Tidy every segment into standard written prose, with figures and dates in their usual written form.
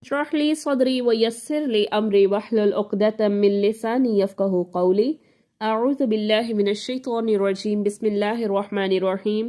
اشرح لي صدري ويسر لي أمري واحلل عقدة من لساني يفقهوا قولي أعوذ بالله من الشيطان الرجيم بسم الله الرحمن الرحيم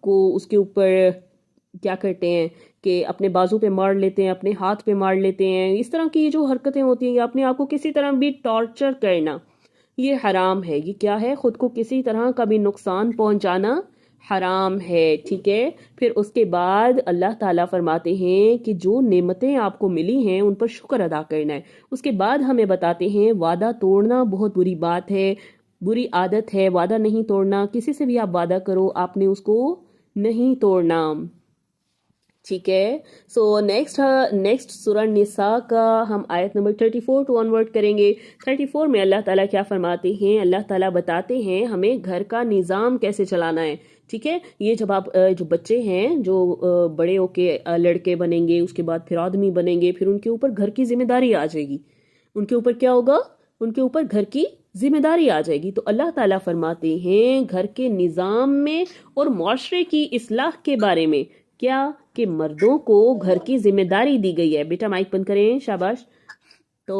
کو اس کے اوپر کیا کرتے ہیں کہ اپنے بازو پہ مار لیتے ہیں, اپنے ہاتھ پہ مار لیتے ہیں, اس طرح کی جو حرکتیں ہوتی ہیں, یا اپنے آپ کو کسی طرح بھی ٹارچر کرنا, یہ حرام ہے. یہ کیا ہے؟ خود کو کسی طرح کا بھی نقصان پہنچانا حرام ہے. ٹھیک ہے. پھر اس کے بعد اللہ تعالیٰ فرماتے ہیں کہ جو نعمتیں آپ کو ملی ہیں ان پر شکر ادا کرنا ہے. اس کے بعد ہمیں بتاتے ہیں وعدہ توڑنا بہت بری بات ہے, بری عادت ہے وعدہ نہیں توڑنا. کسی سے بھی آپ وعدہ کرو, آپ نے اس کو نہیں توڑنا. ٹھیک ہے. سو نیکسٹ سورہ نساء کا ہم آیت نمبر 34 ٹو آنورڈ کریں گے. 34 میں اللہ تعالیٰ کیا فرماتے ہیں؟ اللہ تعالیٰ بتاتے ہیں ہمیں گھر کا نظام کیسے چلانا ہے. ٹھیک ہے. یہ جب آپ جو بچے ہیں جو بڑے ہو کے لڑکے بنیں گے, اس کے بعد پھر آدمی بنیں گے, پھر ان کے اوپر گھر کی ذمہ داری آ جائے گی. ان کے اوپر کیا ہوگا؟ ان کے اوپر گھر کی ذمہ داری آ جائے گی. تو اللہ تعالیٰ فرماتے ہیں گھر کے نظام میں اور معاشرے کی اصلاح کے بارے میں کیا کہ مردوں کو گھر کی ذمہ داری دی گئی ہے. بیٹا مائک بند کریں, شاباش. تو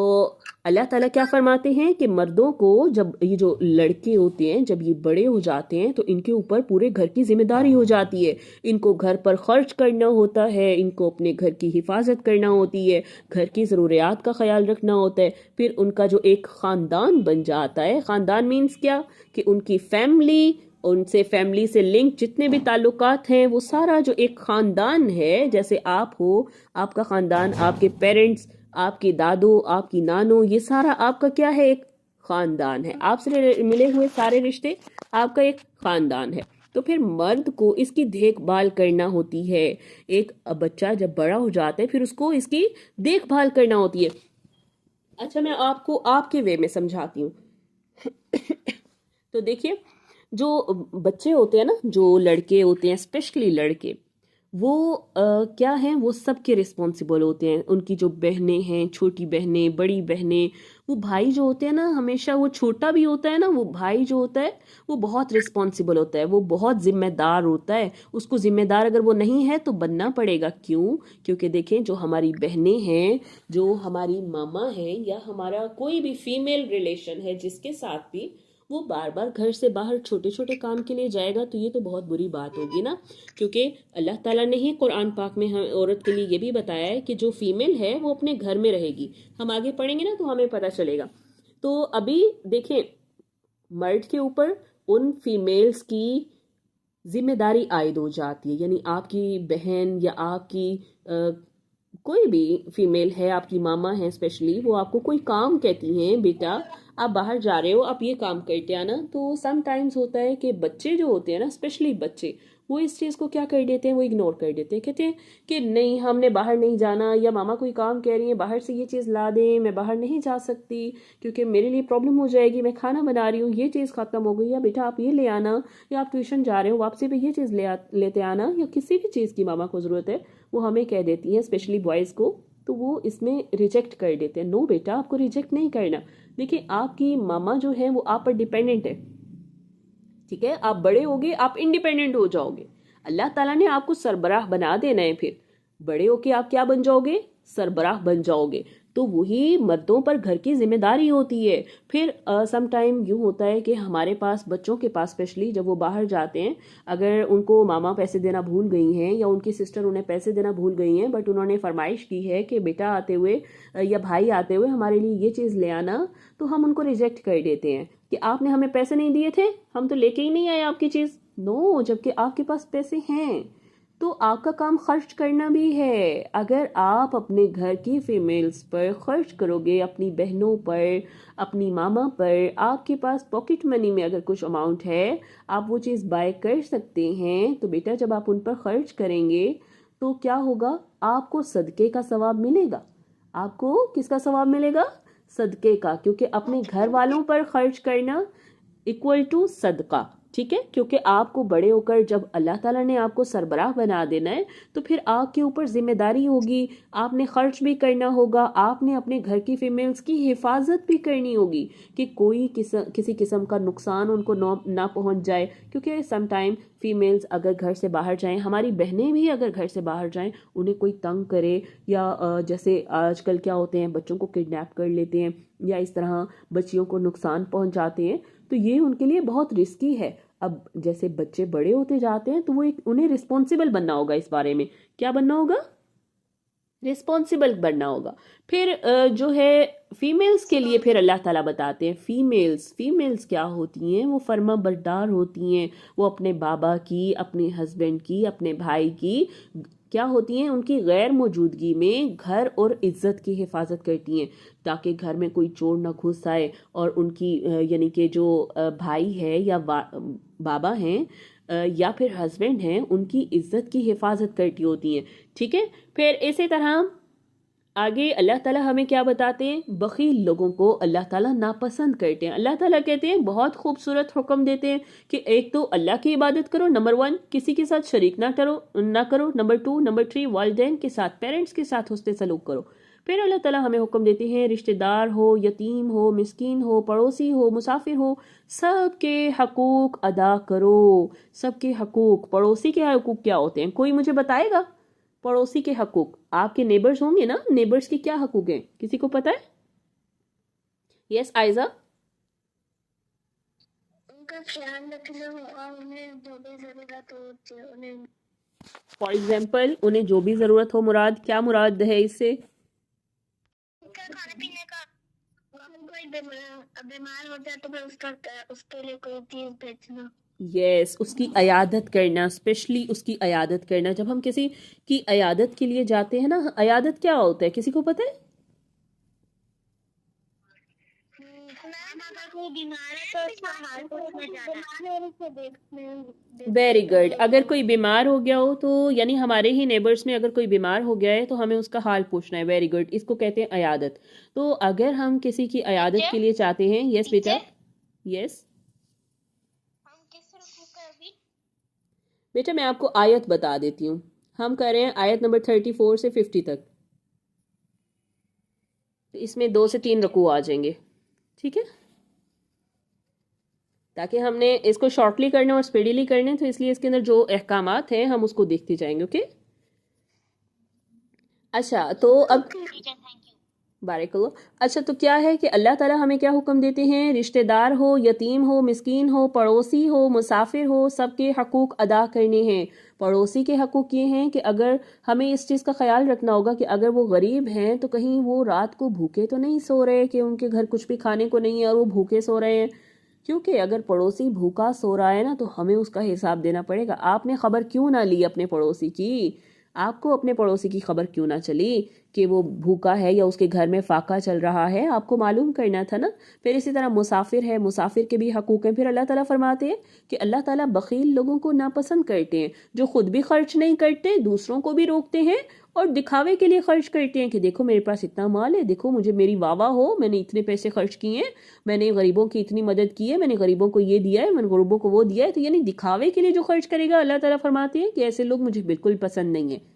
اللہ تعالیٰ کیا فرماتے ہیں کہ مردوں کو جب یہ جو لڑکے ہوتے ہیں جب یہ بڑے ہو جاتے ہیں تو ان کے اوپر پورے گھر کی ذمہ داری ہو جاتی ہے. ان کو گھر پر خرچ کرنا ہوتا ہے, ان کو اپنے گھر کی حفاظت کرنا ہوتی ہے, گھر کی ضروریات کا خیال رکھنا ہوتا ہے. پھر ان کا جو ایک خاندان بن جاتا ہے. خاندان مینس کیا کہ ان کی فیملی, ان سے فیملی سے لنک جتنے بھی تعلقات ہیں وہ سارا جو ایک خاندان ہے, جیسے آپ ہو, آپ کا خاندان, آپ کے پیرنٹس, آپ کی دادو, آپ کی نانو, یہ سارا آپ کا کیا ہے؟ ایک خاندان ہے. آپ سے ملے ہوئے سارے رشتے آپ کا ایک خاندان ہے. تو پھر مرد کو اس کی دیکھ بھال کرنا ہوتی ہے. ایک بچہ جب بڑا ہو جاتا ہے پھر اس کو اس کی دیکھ بھال کرنا ہوتی ہے. اچھا میں آپ کو آپ کے وے میں سمجھاتی ہوں. تو دیکھیے جو بچے ہوتے ہیں نا, جو لڑکے ہوتے ہیں, اسپیشلی لڑکے, وہ کیا ہیں, وہ سب کے رسپانسیبل ہوتے ہیں. ان کی جو بہنیں ہیں, چھوٹی بہنیں, بڑی بہنیں, وہ بھائی جو ہوتے ہیں نا, ہمیشہ وہ چھوٹا بھی ہوتا ہے نا, وہ بھائی جو ہوتا ہے وہ بہت رسپانسیبل ہوتا ہے, وہ بہت ذمہ دار ہوتا ہے. اس کو ذمہ دار اگر وہ نہیں ہے تو بننا پڑے گا. کیوں؟ کیونکہ دیکھیں جو ہماری بہنیں ہیں, جو ہماری ماما ہیں, یا ہمارا کوئی بھی فیمیل ریلیشن ہے جس کے ساتھ بھی وہ بار بار گھر سے باہر چھوٹے چھوٹے کام کے لیے جائے گا تو یہ تو بہت بری بات ہوگی نا. کیونکہ اللہ تعالیٰ نے ہی قرآن پاک میں عورت کے لیے یہ بھی بتایا ہے کہ جو فیمیل ہے وہ اپنے گھر میں رہے گی. ہم آگے پڑھیں گے نا تو ہمیں پتہ چلے گا. تو ابھی دیکھیں مرد کے اوپر ان فیمیلز کی ذمہ داری عائد ہو جاتی ہے. یعنی آپ کی بہن یا آپ کی کوئی بھی فیمیل ہے, آپ کی ماما ہے اسپیشلی, وہ آپ کو کوئی کام کہتی ہیں, بیٹا آپ باہر جا رہے ہو, آپ یہ کام کرتے آنا. تو سم ٹائمز ہوتا ہے کہ بچے جو ہوتے ہیں نا, اسپیشلی بچے, وہ اس چیز کو کیا کر دیتے ہیں, وہ اگنور کر دیتے ہیں. کہتے ہیں کہ نہیں ہم نے باہر نہیں جانا, یا ماما کوئی کام کہہ رہی ہیں باہر سے یہ چیز لا دیں, میں باہر نہیں جا سکتی کیونکہ میرے لیے پرابلم ہو جائے گی, میں کھانا بنا رہی ہوں, یہ چیز ختم ہو گئی, یا بیٹا آپ یہ لے آنا, یا آپ ٹیوشن جا رہے ہو واپسی پہ یہ چیز لیتے آنا, یا کسی بھی چیز کی ماما کو ضرورت ہے وہ ہمیں کہہ دیتی ہیں, اسپیشلی بوائز کو. تو وہ اس میں ریجیکٹ کر دیتے ہیں. نو بیٹا آپ کو ریجیکٹ نہیں کرنا. دیکھیں آپ کی ماما جو ہے وہ آپ پر ڈیپینڈنٹ ہے. ٹھیک ہے, آپ بڑے ہوگے, آپ انڈیپینڈنٹ ہو جاؤ گے. اللہ تعالیٰ نے آپ کو سربراہ بنا دینا ہے. پھر بڑے ہو کے آپ کیا بن جاؤ گے؟ سربراہ بن جاؤ گے. تو وہی مردوں پر گھر کی ذمہ داری ہوتی ہے. پھر سم ٹائم یوں ہوتا ہے کہ ہمارے پاس, بچوں کے پاس اسپیشلی جب وہ باہر جاتے ہیں, اگر ان کو ماما پیسے دینا بھول گئی ہیں یا ان کی سسٹر انہیں پیسے دینا بھول گئی ہیں, بٹ انہوں نے فرمائش کی ہے کہ بیٹا آتے ہوئے یا بھائی آتے ہوئے ہمارے لیے یہ چیز لے آنا, تو ہم ان کو ریجیکٹ کر دیتے ہیں کہ آپ نے ہمیں پیسے نہیں دیے تھے, ہم تو لے کے ہی نہیں آئے آپ کی چیز. نو, جبکہ آپ کے پاس پیسے ہیں تو آپ کا کام خرچ کرنا بھی ہے. اگر آپ اپنے گھر کی فیمیلز پر خرچ کرو گے, اپنی بہنوں پر, اپنی ماما پر, آپ کے پاس پاکٹ منی میں اگر کچھ اماؤنٹ ہے, آپ وہ چیز بائی کر سکتے ہیں, تو بیٹا جب آپ ان پر خرچ کریں گے تو کیا ہوگا؟ آپ کو صدقے کا ثواب ملے گا. آپ کو کس کا ثواب ملے گا؟ صدقے کا. کیونکہ اپنے گھر والوں پر خرچ کرنا اکول ٹو صدقہ. ٹھیک ہے, کیونکہ آپ کو بڑے ہو کر جب اللہ تعالیٰ نے آپ کو سربراہ بنا دینا ہے تو پھر آپ کے اوپر ذمہ داری ہوگی, آپ نے خرچ بھی کرنا ہوگا, آپ نے اپنے گھر کی فیمیلز کی حفاظت بھی کرنی ہوگی کہ کوئی کسی قسم کا نقصان ان کو نہ پہنچ جائے. کیونکہ سم ٹائم فیمیلز اگر گھر سے باہر جائیں, ہماری بہنیں بھی اگر گھر سے باہر جائیں, انہیں کوئی تنگ کرے, یا جیسے آج کل کیا ہوتے ہیں بچوں کو کڈنیپ کر لیتے ہیں یا اس طرح بچیوں کو نقصان پہنچاتے ہیں, تو یہ ان کے لیے بہت رسکی ہے. اب جیسے بچے بڑے ہوتے جاتے ہیں تو وہ انہیں رسپانسبل بننا ہوگا اس بارے میں. کیا بننا ہوگا؟ رسپانسبل بننا ہوگا. پھر جو ہے فیمیلز کے لیے پھر اللہ تعالیٰ بتاتے ہیں فیمیلز کیا ہوتی ہیں؟ وہ فرما بردار ہوتی ہیں. وہ اپنے بابا کی، اپنے ہسبینڈ کی، اپنے بھائی کی کیا ہوتی ہیں؟ ان کی غیر موجودگی میں گھر اور عزت کی حفاظت کرتی ہیں تاکہ گھر میں کوئی چور نہ گھس آئے، اور ان کی یعنی کہ جو بھائی ہے یا بابا ہیں یا پھر ہسبینڈ ہیں، ان کی عزت کی حفاظت کرتی ہوتی ہیں. ٹھیک ہے. پھر اسی طرح آگے اللہ تعالیٰ ہمیں کیا بتاتے ہیں؟ بخیل لوگوں کو اللہ تعالیٰ ناپسند کرتے ہیں. اللہ تعالیٰ کہتے ہیں بہت خوبصورت حکم دیتے ہیں کہ ایک تو اللہ کی عبادت کرو، نمبر 1 کسی کے ساتھ شریک نہ کرو، نمبر 2 نمبر 3 والدین کے ساتھ، پیرنٹس کے ساتھ حسن سلوک کرو. پھر اللہ تعالیٰ ہمیں حکم دیتے ہیں رشتہ دار ہو، یتیم ہو، مسکین ہو، پڑوسی ہو، مسافر ہو، سب کے حقوق ادا کرو. سب کے حقوق. پڑوسی کے حقوق کیا ہوتے ہیں؟ کوئی مجھے بتائے گا؟ پڑوسی کے حقوق. آپ کے نیبرز ہوں گے نا، نیبرز کے کیا حقوق ہیں؟ کسی کو پتا ہے؟ یس آئزہ. ان کا خیال رکھنا اور انہیں جو بھی ضرورت ہو انہیں فار ایگزامپل انہیں جو بھی ضرورت ہو. مراد کیا مراد ہے اس سے؟ کھانے پینے کا. کوئی بیمار ہوتا ہے تو پھر اس کے لیے کوئی چیز بھیجنا. یس اس کی عیادت کرنا، اسپیشلی اس کی عیادت کرنا. جب ہم کسی کی عیادت کے لیے جاتے ہیں نا، عیادت کیا ہوتا ہے؟ کسی کو پتہ ہے؟ Very good. اگر کوئی بیمار ہو گیا ہو تو یعنی ہمارے ہی نیبرز میں اگر کوئی بیمار ہو گیا ہے تو ہمیں اس کا حال پوچھنا ہے. Very good. اس کو کہتے ہیں عیادت. تو اگر ہم کسی کی عیادت کے لیے چاہتے ہیں، یس بیٹا، یس بیٹا میں آپ کو آیت بتا دیتی ہوں. ہم کر رہے ہیں آیت نمبر 34 سے 50 تک. اس میں 2 سے 3 رکوع آ جائیں گے. ٹھیک ہے، تاکہ ہم نے اس کو شارٹلی کرنا اور اسپیڈیلی کرنے، تو اس لیے اس کے اندر جو احکامات ہیں ہم اس کو دیکھتے جائیں گے. اوکے. اچھا تو اب بارک اللہ. اچھا تو کیا ہے کہ اللہ تعالیٰ ہمیں کیا حکم دیتے ہیں؟ رشتہ دار ہو، یتیم ہو، مسکین ہو، پڑوسی ہو، مسافر ہو، سب کے حقوق ادا کرنے ہیں. پڑوسی کے حقوق یہ ہیں کہ اگر ہمیں اس چیز کا خیال رکھنا ہوگا کہ اگر وہ غریب ہیں تو کہیں وہ رات کو بھوکے تو نہیں سو رہے، کہ ان کے گھر کچھ بھی کھانے کو نہیں ہے اور وہ بھوکے سو رہے ہیں. کیونکہ اگر پڑوسی بھوکا سو رہا ہے نا تو ہمیں اس کا حساب دینا پڑے گا. آپ نے خبر کیوں نہ لی اپنے پڑوسی کی؟ آپ کو اپنے پڑوسی کی خبر کیوں نہ چلی کہ وہ بھوکا ہے یا اس کے گھر میں فاقہ چل رہا ہے؟ آپ کو معلوم کرنا تھا نا. پھر اسی طرح مسافر ہے، مسافر کے بھی حقوق ہیں. پھر اللہ تعالیٰ فرماتے ہیں کہ اللہ تعالیٰ بخیل لوگوں کو ناپسند کرتے ہیں، جو خود بھی خرچ نہیں کرتے، دوسروں کو بھی روکتے ہیں اور دکھاوے کے لیے خرچ کرتے ہیں کہ دیکھو میرے پاس اتنا مال ہے، دیکھو مجھے میری واہ واہ ہو، میں نے اتنے پیسے خرچ کیے ہیں، میں نے غریبوں کی اتنی مدد کی ہے، میں نے غریبوں کو یہ دیا ہے، میں نے غریبوں کو وہ دیا ہے. تو یعنی دکھاوے کے لیے جو خرچ کرے گا، اللہ تعالیٰ فرماتے ہیں کہ ایسے لوگ مجھے بالکل پسند نہیں ہیں.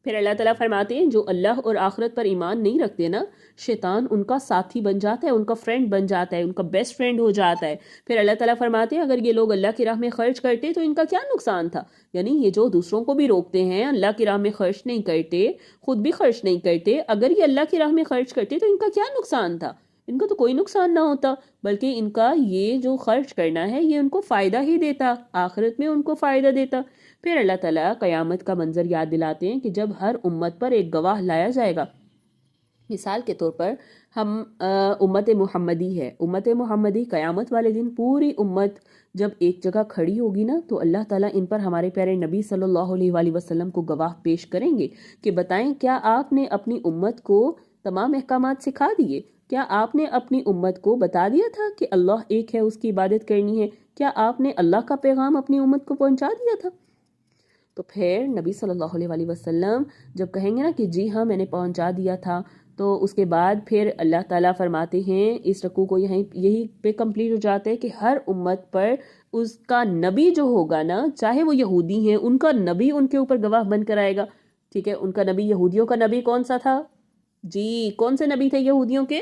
پھر اللہ تعالیٰ فرماتے ہیں جو اللہ اور آخرت پر ایمان نہیں رکھتے نا، شیطان ان کا ساتھی بن جاتا ہے، ان کا فرینڈ بن جاتا ہے، ان کا بیسٹ فرینڈ ہو جاتا ہے. پھر اللہ تعالیٰ فرماتے ہیں اگر یہ لوگ اللہ کی راہ میں خرچ کرتے تو ان کا کیا نقصان تھا؟ یعنی یہ جو دوسروں کو بھی روکتے ہیں، اللہ کی راہ میں خرچ نہیں کرتے، خود بھی خرچ نہیں کرتے، اگر یہ اللہ کی راہ میں خرچ کرتے تو ان کا کیا نقصان تھا؟ ان کا تو کوئی نقصان نہ ہوتا، بلکہ ان کا یہ جو خرچ کرنا ہے یہ ان کو فائدہ ہی دیتا، آخرت میں ان کو فائدہ دیتا. پھر اللہ تعالیٰ قیامت کا منظر یاد دلاتے ہیں کہ جب ہر امت پر ایک گواہ لایا جائے گا. مثال کے طور پر ہم امت محمدی ہے، امت محمدی قیامت والے دن پوری امت جب ایک جگہ کھڑی ہوگی نا تو اللہ تعالیٰ ان پر ہمارے پیارے نبی صلی اللہ علیہ وآلہ وسلم کو گواہ پیش کریں گے کہ بتائیں کیا آپ نے اپنی امت کو تمام احکامات سکھا دیے؟ کیا آپ نے اپنی امت کو بتا دیا تھا کہ اللہ ایک ہے، اس کی عبادت کرنی ہے؟ کیا آپ نے اللہ کا پیغام اپنی امت کو پہنچا دیا تھا؟ تو پھر نبی صلی اللہ علیہ وآلہ وسلم جب کہیں گے نا کہ جی ہاں میں نے پہنچا دیا تھا، تو اس کے بعد پھر اللہ تعالیٰ فرماتے ہیں اس رکوع کو یہی پہ کمپلیٹ ہو جاتا ہے کہ ہر امت پر اس کا نبی جو ہوگا نا، چاہے وہ یہودی ہیں، ان کا نبی ان کے اوپر گواہ بن کر آئے گا. ٹھیک ہے، ان کا نبی، یہودیوں کا نبی کون سا تھا؟ جی کون سے نبی تھے یہودیوں کے؟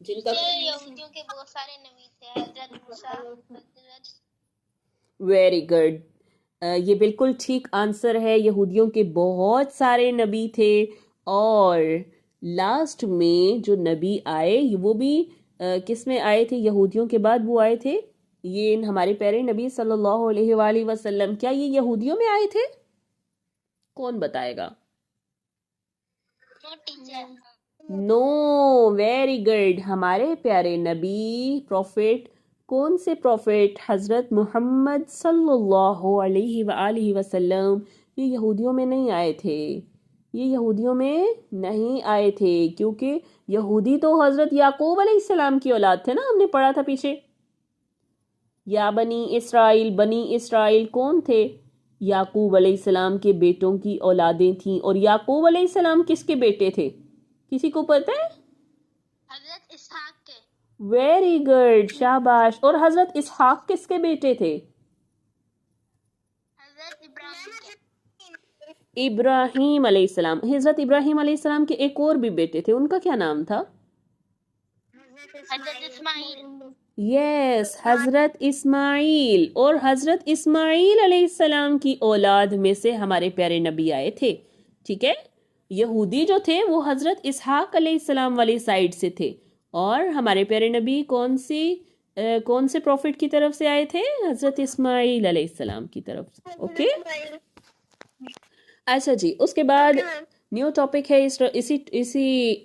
جن کا یہودیوں کے بہت سارے نبی تھے، حضرت موسیٰ، حضرت. Very good. یہ بالکل ٹھیک آنسر ہے. یہودیوں کے بہت سارے نبی تھے اور لاسٹ میں جو نبی آئے وہ بھی کس میں آئے تھے؟ یہودیوں کے بعد وہ آئے تھے، یہ ہمارے پیارے نبی صلی اللہ علیہ وآلہ وسلم، کیا یہ یہودیوں میں آئے تھے؟ کون بتائے گا؟ نو، ویری گڈ، ہمارے پیارے نبی پروفٹ، کون سے پروفٹ؟ حضرت محمد صلی اللہ علیہ وآلہ وسلم، یہ یہودیوں میں نہیں آئے تھے، یہ یہودیوں میں نہیں آئے تھے، کیونکہ یہودی تو حضرت یعقوب علیہ السلام کی اولاد تھے نا، ہم نے پڑھا تھا پیچھے، یا بنی اسرائیل، بنی اسرائیل کون تھے؟ یعقوب علیہ السلام کے بیٹوں کی اولادیں تھیں، اور یعقوب علیہ السلام کس کے بیٹے تھے؟ کسی کو پتہ ہے؟ حضرت اسحاق کے. ویری گڈ، شاباش، اور حضرت اسحاق کس کے بیٹے تھے؟ حضرت ابراہیم کے. ابراہیم علیہ السلام، حضرت ابراہیم علیہ السلام کے ایک اور بھی بیٹے تھے، ان کا کیا نام تھا؟ حضرت اسماعیل. یس، حضرت اسماعیل، اور حضرت اسماعیل علیہ السلام کی اولاد میں سے ہمارے پیارے نبی آئے تھے، ٹھیک ہے؟ یہودی جو تھے وہ حضرت اسحاق علیہ السلام والی سائڈ سے تھے، اور ہمارے پیارے نبی کون سے پروفٹ کی طرف سے آئے تھے؟ حضرت اسماعیل علیہ السلام کی طرف سے، اوکے؟ اچھا جی، اس کے بعد نیو ٹاپک ہے اسی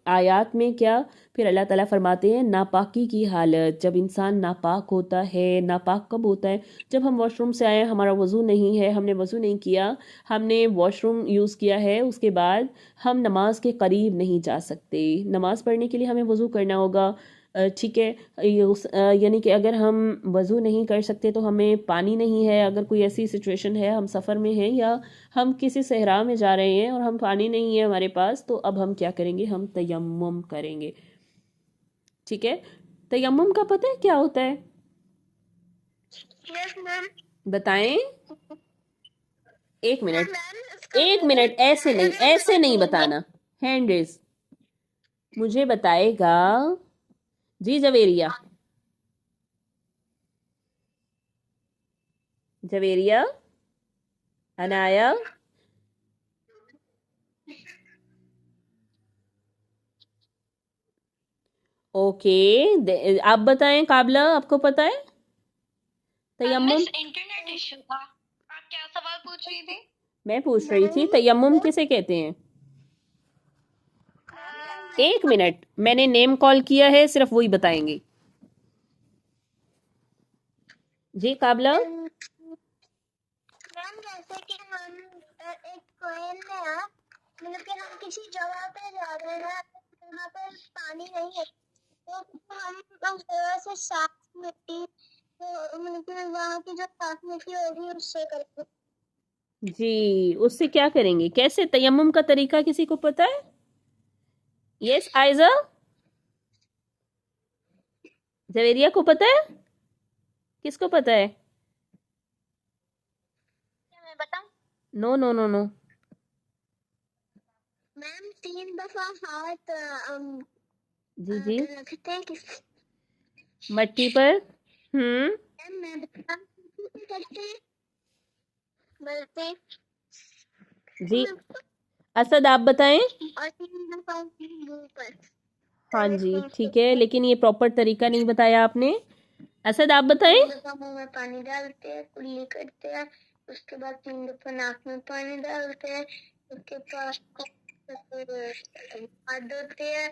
آیات میں، کیا؟ پھر اللہ تعالیٰ فرماتے ہیں ناپاکی کی حالت، جب انسان ناپاک ہوتا ہے، ناپاک کب ہوتا ہے؟ جب ہم واش روم سے آئے، ہمارا وضو نہیں ہے، ہم نے وضو نہیں کیا، ہم نے واش روم یوز کیا ہے، اس کے بعد ہم نماز کے قریب نہیں جا سکتے، نماز پڑھنے کے لیے ہمیں وضو کرنا ہوگا، ٹھیک ہے؟ یعنی کہ اگر ہم وضو نہیں کر سکتے تو ہمیں پانی نہیں ہے، اگر کوئی ایسی سچویشن ہے، ہم سفر میں ہیں یا ہم کسی صحرا میں جا رہے ہیں اور ہم پانی نہیں ہے ہمارے پاس، تو اب ہم کیا کریں گے؟ ہم تیمم کریں گے، ٹھیک ہے؟ تیمم کا پتہ ہے کیا ہوتا ہے؟ بتائیں، ایک منٹ، ایسے نہیں بتانا، ہینڈ ریز، مجھے بتائے گا جی جویریہ، انایا، اوکے، آپ بتائیں، قابلہ آپ کو پتہ ہے تیمم؟ انٹرنیٹ ایشو تھا. آپ کیا سوال پوچھ رہی تھی؟ میں پوچھ رہی تھی تیمم کسے کہتے ہیں؟ ایک منٹ، میں نے نیم کال کیا ہے، صرف وہی بتائیں گے. جی قابلہ؟ میم جیسے کہ ہم ایک کوئل میں مطلب کہ ہم کسی جگہ پہ جا رہے ہیں، وہاں پہ پانی نہیں ہے، تو ہم سے صاف مٹی، مطلب کہ وہاں کی جو صاف مٹی ہوگی اس سے کرتے. جی، اس سے کیا کریں گے؟ کیسے تیمم کا طریقہ کسی کو پتہ ہے؟ یس آئزہ، جویریہ کو پتہ ہے؟ کس کو پتہ ہے؟ میں بتاؤں؟ نو نو نو نو، میم 3 دفعہ ہاتھ جی رکھتے ہیں کس مٹی پر، میں بتاؤں کرتے ہیں بولتے جی اسد آپ بتائیں. اور 3 دفعہ منہ پر. ہاں جی ٹھیک ہے، لیکن یہ پراپر طریقہ نہیں بتایا آپ نے. اسد آپ بتائیں. 3 دفعہ منہ میں پانی ڈالتے ہیں، کلی کرتے ہیں، اس کے بعد 3 دفعہ ناک میں پانی ڈالتے ہیں، اس کے پاس ہاتھ دھوتے ہیں،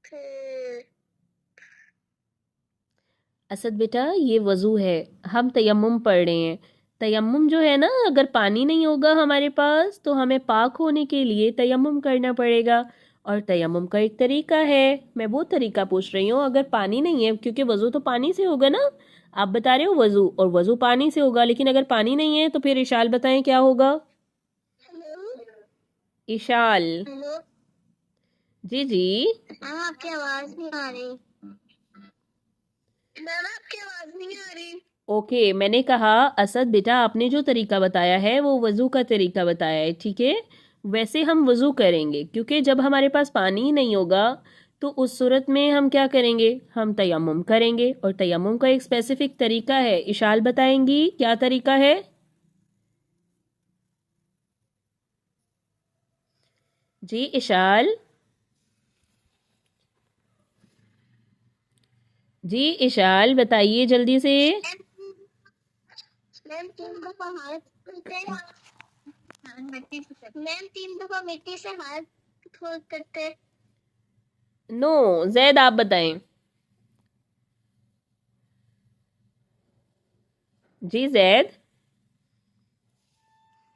پھر اسد بیٹا یہ وضو ہے، ہم تیمم پڑھ رہے ہیں. تیمم جو ہے نا، اگر پانی نہیں ہوگا ہمارے پاس تو ہمیں پاک ہونے کے لیے تیمم کرنا پڑے گا، اور تیمم کا ایک طریقہ ہے، میں وہ طریقہ پوچھ رہی ہوں. اگر پانی نہیں ہے، کیونکہ وضو تو پانی سے ہوگا نا، آپ بتا رہے ہو وضو، اور وضو پانی سے ہوگا، لیکن اگر پانی نہیں ہے تو پھر اشال بتائیں کیا ہوگا؟ اشال، جی آپ کی آواز نہیں آ رہی. میم آپ کی آواز نہیں آ رہی. اوکے، میں نے کہا اسد بیٹا آپ نے جو طریقہ بتایا ہے وہ وضو کا طریقہ بتایا ہے، ٹھیک ہے؟ ویسے ہم وضو کریں گے، کیونکہ جب ہمارے پاس پانی ہی نہیں ہوگا تو اس صورت میں ہم کیا کریں گے؟ ہم تیمم کریں گے، اور تیمم کا ایک اسپیسیفک طریقہ ہے. اشال بتائیں گی کیا طریقہ ہے؟ جی اشال. جی اشال بتائیے جلدی سے. میم 3 دفعہ مٹی سے ہاتھ کرتے. نو زید آپ بتائیں. جی زید.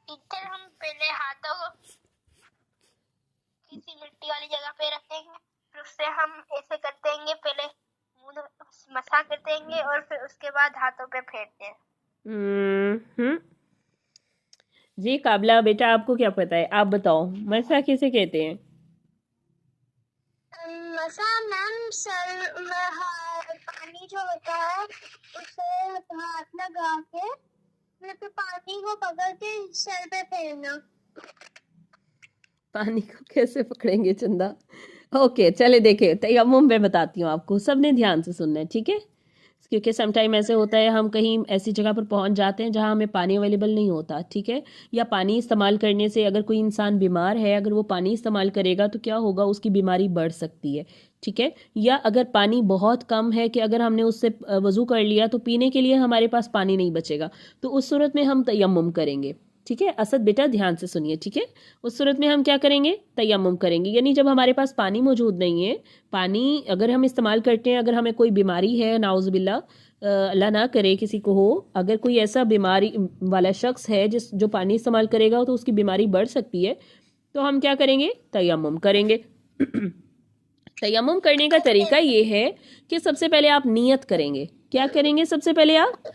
ٹیچر ہم پہلے ہاتھوں کو کسی مٹی والی جگہ پہ رکھیں گے، پھر اس سے ہم ایسے کرتے ہیں، پہلے منہ مسح کرتے ہیں اور پھر اس کے بعد ہاتھوں پہ پھیرتے ہیں. جی قابلہ بیٹا آپ کو کیا پتا ہے، آپ بتاؤ مسح کسے کہتے ہیں؟ مسح میم سر پانی جو ہوتا ہے اسے ہاتھ لگا کے پھر پانی کو پکڑ کے سر پہ پھیرنا. پانی کو کیسے پکڑیں گے چندہ؟ اوکے چلے دیکھیں تیمم میں بتاتی ہوں آپ کو، سب نے دھیان سے سننا ہے ٹھیک ہے، کیونکہ سم ٹائم ایسے ہوتا ہے ہم کہیں ایسی جگہ پر پہنچ جاتے ہیں جہاں ہمیں پانی اویلیبل نہیں ہوتا ٹھیک ہے، یا پانی استعمال کرنے سے اگر کوئی انسان بیمار ہے، اگر وہ پانی استعمال کرے گا تو کیا ہوگا، اس کی بیماری بڑھ سکتی ہے ٹھیک ہے، یا اگر پانی بہت کم ہے کہ اگر ہم نے اس سے وضو کر لیا تو پینے کے لیے ہمارے پاس پانی نہیں بچے گا، تو اس صورت میں ہم تیمم کریں گے ٹھیک ہے. اسد بیٹا دھیان سے سنیے ٹھیک ہے، اس صورت میں ہم کیا کریں گے، تیمم کریں گے. یعنی جب ہمارے پاس پانی موجود نہیں ہے، پانی اگر ہم استعمال کرتے ہیں، اگر ہمیں کوئی بیماری ہے نعوذ باللہ اللہ نہ کرے کسی کو ہو، اگر کوئی ایسا بیماری والا شخص ہے جو پانی استعمال کرے گا تو اس کی بیماری بڑھ سکتی ہے، تو ہم کیا کریں گے، تیمم کریں گے. تیمم کرنے کا طریقہ یہ ہے کہ سب سے پہلے آپ نیت کریں گے. کیا کریں گے سب سے پہلے آپ؟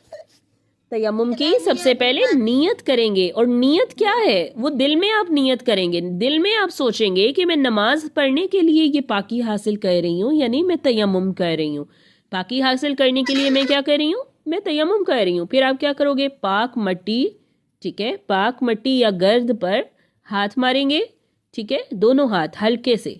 تیمم کی سب سے پہلے نیت کریں گے. اور نیت کیا ہے، وہ دل میں آپ نیت کریں گے، دل میں آپ سوچیں گے کہ میں نماز پڑھنے کے لیے یہ پاکی حاصل کر رہی ہوں، یعنی میں تیمم کر رہی ہوں. پاکی حاصل کرنے کے لیے میں کیا کر رہی ہوں، میں تیمم کر رہی ہوں. پھر آپ کیا کرو گے، پاک مٹی ٹھیک ہے، پاک مٹی یا گرد پر ہاتھ ماریں گے ٹھیک ہے، دونوں ہاتھ ہلکے سے